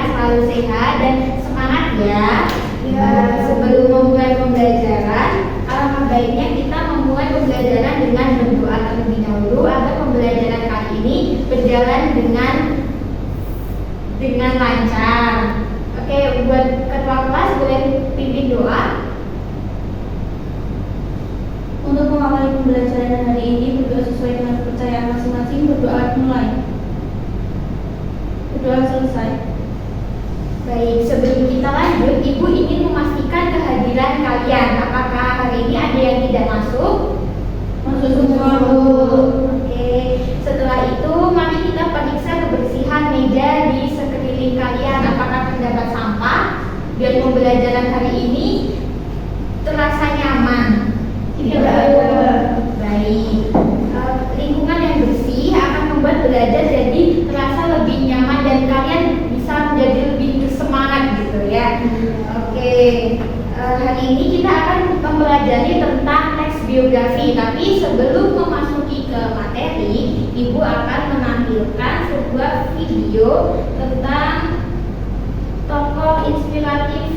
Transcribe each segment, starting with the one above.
selalu sehat dan semangat ya. Sebelum memulai pembelajaran, alangkah baiknya kita memulai pembelajaran dengan berdoa terlebih dahulu agar pembelajaran kali ini berjalan dengan lancar. Oke, buat ketua kelas boleh pimpin doa. Untuk mengawali pembelajaran hari ini, berdoa sesuai dengan kepercayaan masing-masing. Berdoa mulai. Berdoa selesai. Baik, sebelum kita lanjut, Ibu ingin memastikan kehadiran kalian. Apakah hari ini ada yang tidak masuk? Masuk semua, Bu. Oke, setelah itu mari kita periksa kebersihan meja di sekeliling kalian. Apakah terdapat sampah? Biar pembelajaran hari ini terasa nyaman. Tidak ada. Baik. Lingkungan yang bersih akan membuat belajar jadi terasa lebih nyaman dan kalian bisa menjadi lebih bersemangat gitu ya. Oke. Hari ini kita akan mempelajari tentang teks biografi. Tapi sebelum memasuki ke materi, Ibu akan menampilkan sebuah video tentang tokoh inspiratif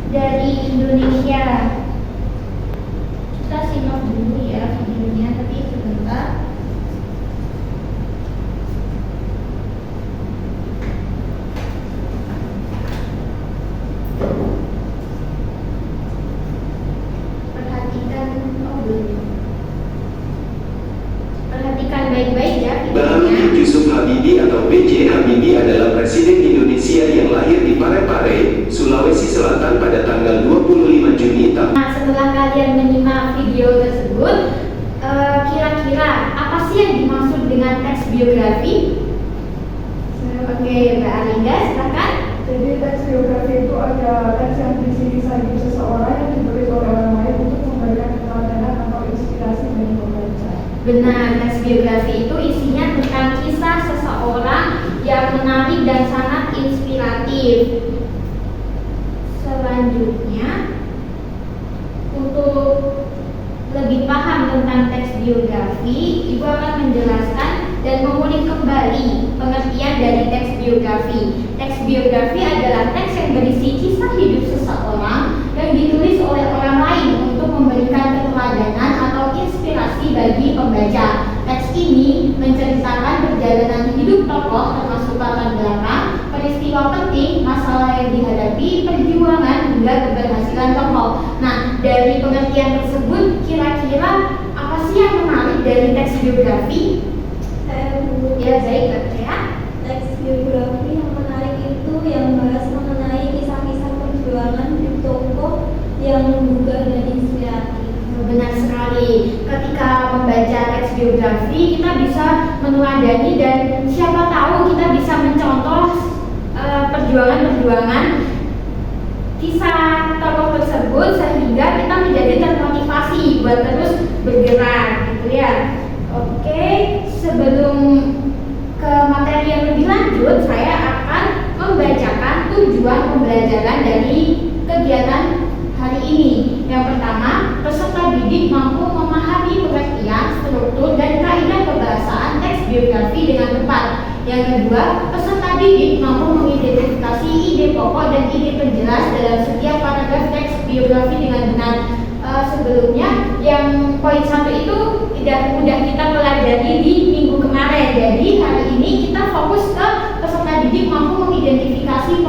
dari Indonesia. Kita simak dulu ya videonya, tapi sebentar. Perhatikan baik-baik ya videonya. Yusuf Habibie atau B.J. Habibie adalah Presiden Indonesia yang lahir di Parepare, Sulawesi Selatan pada tanggal 25 Juni tahun. Nah, setelah kalian menyimak video tersebut, kira-kira apa sih yang dimaksud dengan teks biografi? Oke, Mbak Alinda, silakan. Jadi teks biografi itu ada teks yang berisi kisah hidup seseorang yang ditulis oleh orang lain untuk memberikan keteladanan atau inspirasi bagi pembaca. Benar, teks biografi itu isinya tentang kisah seseorang yang menarik dan sangat inspiratif. Selanjutnya, untuk lebih paham tentang teks biografi, Ibu akan menjelaskan dan mengulik kembali pengertian dari teks biografi. Teks biografi adalah teks yang berisi kisah hidup seseorang yang ditulis oleh orang lain untuk memberikan keteladanan atau inspirasi bagi pembaca. Teks ini menceritakan perjalanan hidup tokoh termasuk latar belakang, peristiwa penting, masalah yang dihadapi, perjuangan hingga keberhasilan tokoh. Nah, dari pengertian tersebut, kira-kira apa sih yang menarik dari teks biografi? Saya dulu. Ya, baik, ya. Teks biografi yang menarik itu yang bahas mengenai kisah-kisah perjuangan hidup tokoh yang menggugah dan inspiratif. Benar sekali. Ketika membaca teks biografi, kita bisa meneladani dan siapa tahu kita bisa mencontoh perjuangan-perjuangan kisah tokoh tersebut sehingga kita menjadi termotivasi buat terus bergerak, gitu ya. Oke, sebelum ke materi yang lebih lanjut, saya akan membacakan tujuan pembelajaran dari kegiatan hari ini. Yang pertama, peserta didik mampu memahami pengertian, struktur, dan kaidah kebahasaan teks biografi dengan tepat. Yang kedua, peserta didik mampu mengidentifikasi ide pokok dan ide penjelas dalam setiap paragraf teks biografi dengan benar. Sebelumnya, yang poin 1 itu udah kita pelajari di minggu kemarin. Jadi hari ini kita fokus ke peserta didik mampu mengidentifikasi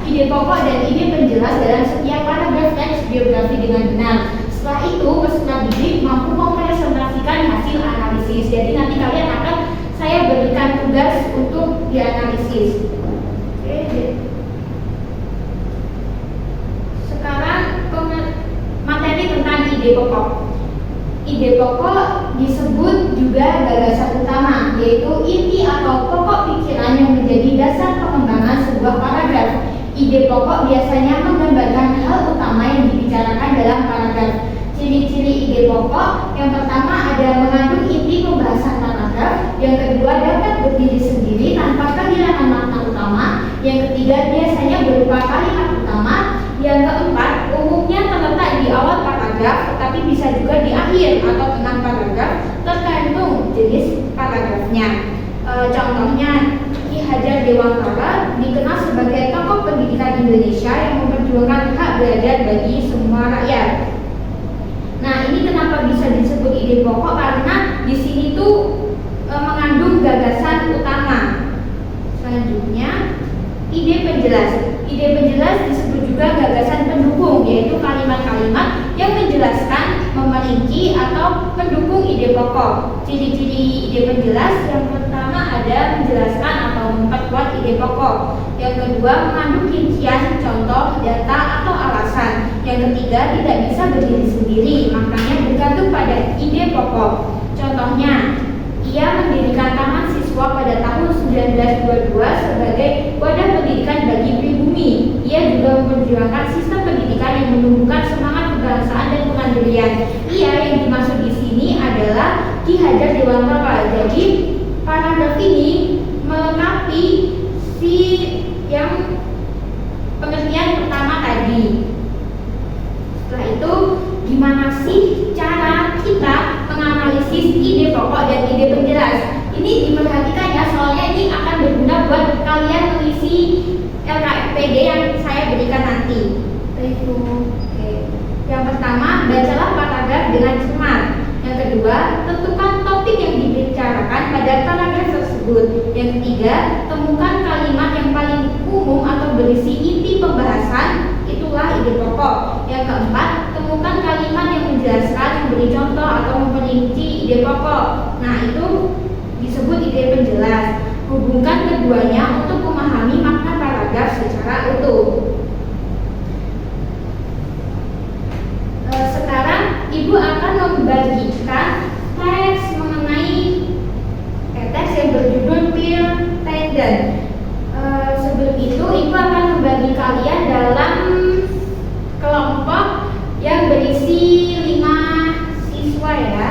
ide pokok dan ide penjelas dalam setiap paragraf teks biografi dengan benar. Setelah itu, peserta didik mampu mempresentasikan hasil analisis. Jadi nanti kalian akan saya berikan tugas untuk dianalisis. Oke. Sekarang materi tentang ide pokok. Ide pokok disebut juga gagasan utama, yaitu inti atau pokok pikiran yang menjadi dasar pengembangan sebuah paragraf. Ide pokok biasanya menggambarkan hal utama yang dibicarakan dalam paragraf. Ciri-ciri ide pokok, yang pertama ada mengandung inti pembahasan paragraf, yang kedua dapat berdiri sendiri tanpa kehilangan makna utama, yang ketiga biasanya berupa kalimat utama, yang keempat umumnya terletak di awal paragraf tetapi bisa juga di akhir atau tengah paragraf tergantung jenis paragrafnya. Contohnya Ki Hajar Dewantara dikenal sebagai tokoh memperjuangkan hak belajar bagi semua rakyat. Nah, ini kenapa bisa disebut ide pokok? Karena di sini tuh mengandung gagasan utama. Selanjutnya, ide penjelas. Ide penjelas disebut juga gagasan pendukung, yaitu kalimat-kalimat yang menjelaskan, memerinci atau mendukung ide pokok. Ciri-ciri ide penjelas yang pertama ada menjelaskan atau memperkuat ide pokok. Yang kedua, mengandung rincian, contoh, data atau alasan. Yang ketiga, tidak bisa berdiri sendiri, makanya bergantung pada ide pokok. Contohnya, ia mendirikan Taman Siswa pada tahun 1922 sebagai wadah pendidikan bagi pribumi. Ia juga memperjuangkan sistem pendidikan yang menumbuhkan semangat kebangsaan dan kemandirian. Ia yang dimaksud di sini adalah Ki Hajar Dewantara. Jadi paragraf ini melengkapi si yang pengertian pertama tadi. Setelah itu, gimana sih cara kita menganalisis ide pokok dan ide penjelas? Ini diperhatikan ya, soalnya ini akan berguna buat kalian mengisi LKPD yang saya berikan nanti. Oke. Yang pertama, bacalah paragraf dengan cermat. Yang kedua, tentukan topik yang dibicarakan pada paragraf tersebut. Yang ketiga, temukan kalimat yang paling umum atau berisi inti pembahasan, itulah ide pokok. Yang keempat, temukan kalimat yang menjelaskan, memberi contoh atau memperinci ide pokok. Nah, itu disebut ide penjelas. Hubungkan keduanya untuk memahami makna paragraf secara utuh. Sekarang Ibu akan membagikan teks mengenai teks yang berjudul Peer Tandem. Sebelum itu Ibu akan membagi kalian dalam kelompok yang berisi 5 siswa ya.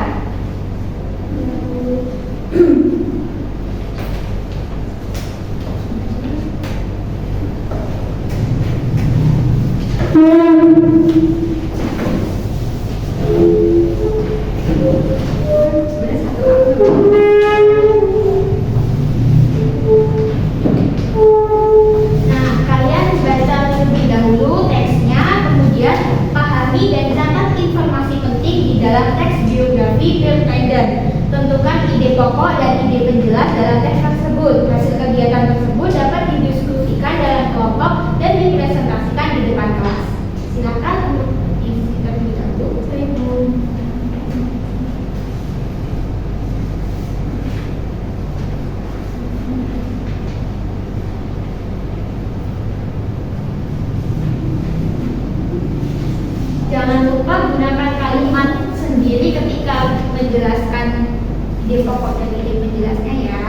Tentukan ide pokok dan ide penjelas dalam teks tersebut. Hasil kegiatan tersebut dapat didiskusikan dalam kelompok dan dipresentasikan di depan kelas. Silakan untuk diisi terlebih dahulu. Jangan lupa gunakan kalimat sendiri ketika menjelaskan ide pokok dan ide penjelasnya ya.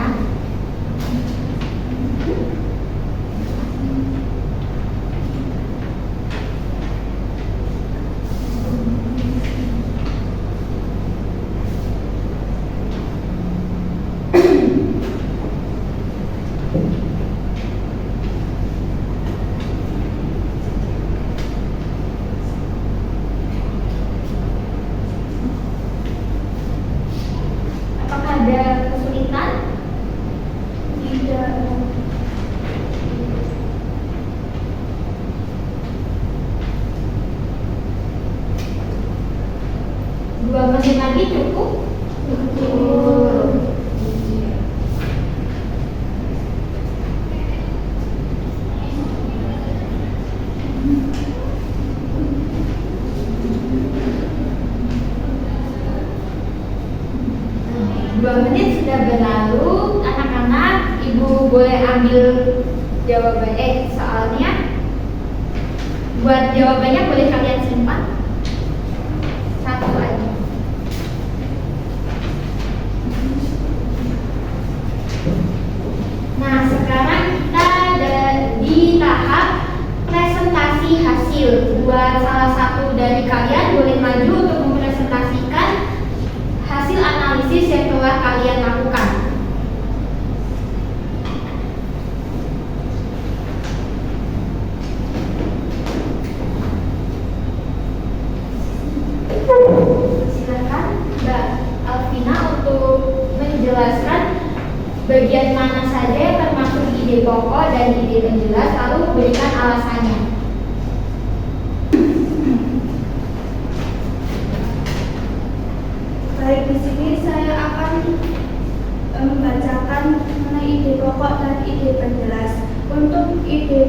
Ada kesulitan? Tidak. 2 menit lagi cukup? Cukup. Menit sudah berlalu, anak-anak, Ibu boleh ambil jawaban soalnya. Buat jawabannya boleh kalian simpan. 1 aja. Nah, sekarang kita ada di tahap presentasi hasil. Buat salah satu dari kalian boleh maju untuk mempresentasikan hasil analisis yang telah kalian lakukan. Silakan Mbak Alvina untuk menjelaskan bagian mana saja termasuk ide pokok dan ide penjelas, lalu berikan alasannya.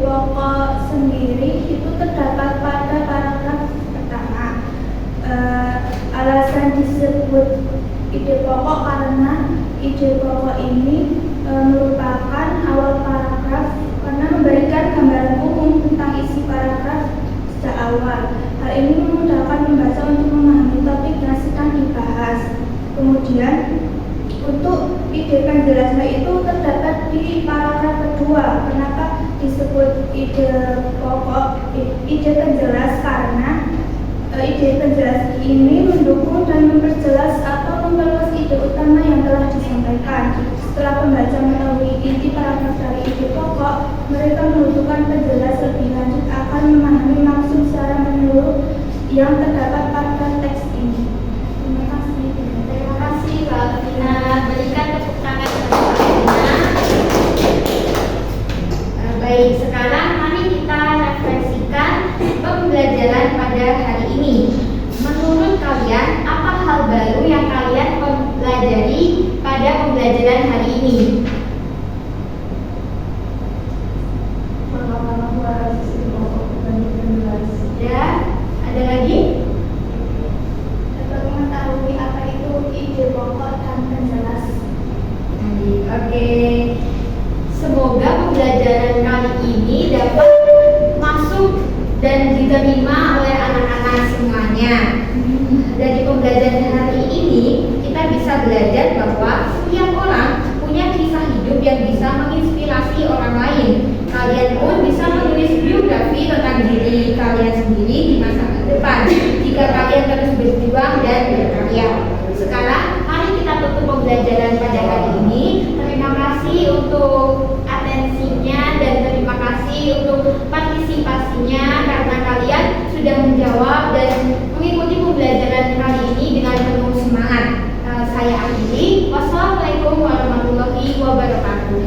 pokok sendiri itu terdapat pada paragraf pertama. Alasan disebut ide pokok karena ide pokok ini merupakan awal paragraf karena memberikan gambaran umum tentang isi paragraf sejak awal. Hal ini memudahkan pembaca untuk memahami topik yang sedang dibahas. Kemudian untuk ide penjelasan itu terdapat di paragraf kedua. Kenapa disebut ide pokok, ide penjelas? Karena ide penjelas ini mendukung dan memperjelas atau memperluas ide utama yang telah disampaikan. Setelah pembaca mengetahui inti paragraf dari ide pokok, mereka membutuhkan penjelas lebih lanjut akan memahami maksud secara menyeluruh yang terdapat pada teks ini. Terima kasih. Terima kasih Kak Alvina. Berikan tepuk tangan kepada Kak Alvina. Baik, sekarang mari kita refleksikan pembelajaran pada hari ini. Menurut kalian, apa hal baru yang kalian pelajari pada pembelajaran hari ini? Pertama bahas isi pokok dan penjelas. Ya, ada lagi? Dapat mengetahui apa itu ide pokok dan penjelas. Oke. Semoga pembelajaran kali ini dapat masuk dan diterima oleh anak-anak semuanya. Dari pembelajaran hari ini kita bisa belajar bahwa setiap orang punya kisah hidup yang bisa menginspirasi orang lain. Kalian pun bisa menulis biografi tentang diri kalian sendiri di masa depan jika kalian terus berjuang dan berkarya. Sekarang mari kita tutup pembelajaran pada hari ini. Terima kasih untuk atensinya dan terima kasih untuk partisipasinya karena kalian sudah menjawab dan mengikuti pembelajaran kali ini dengan penuh semangat. Saya akhiri. Wassalamualaikum warahmatullahi wabarakatuh.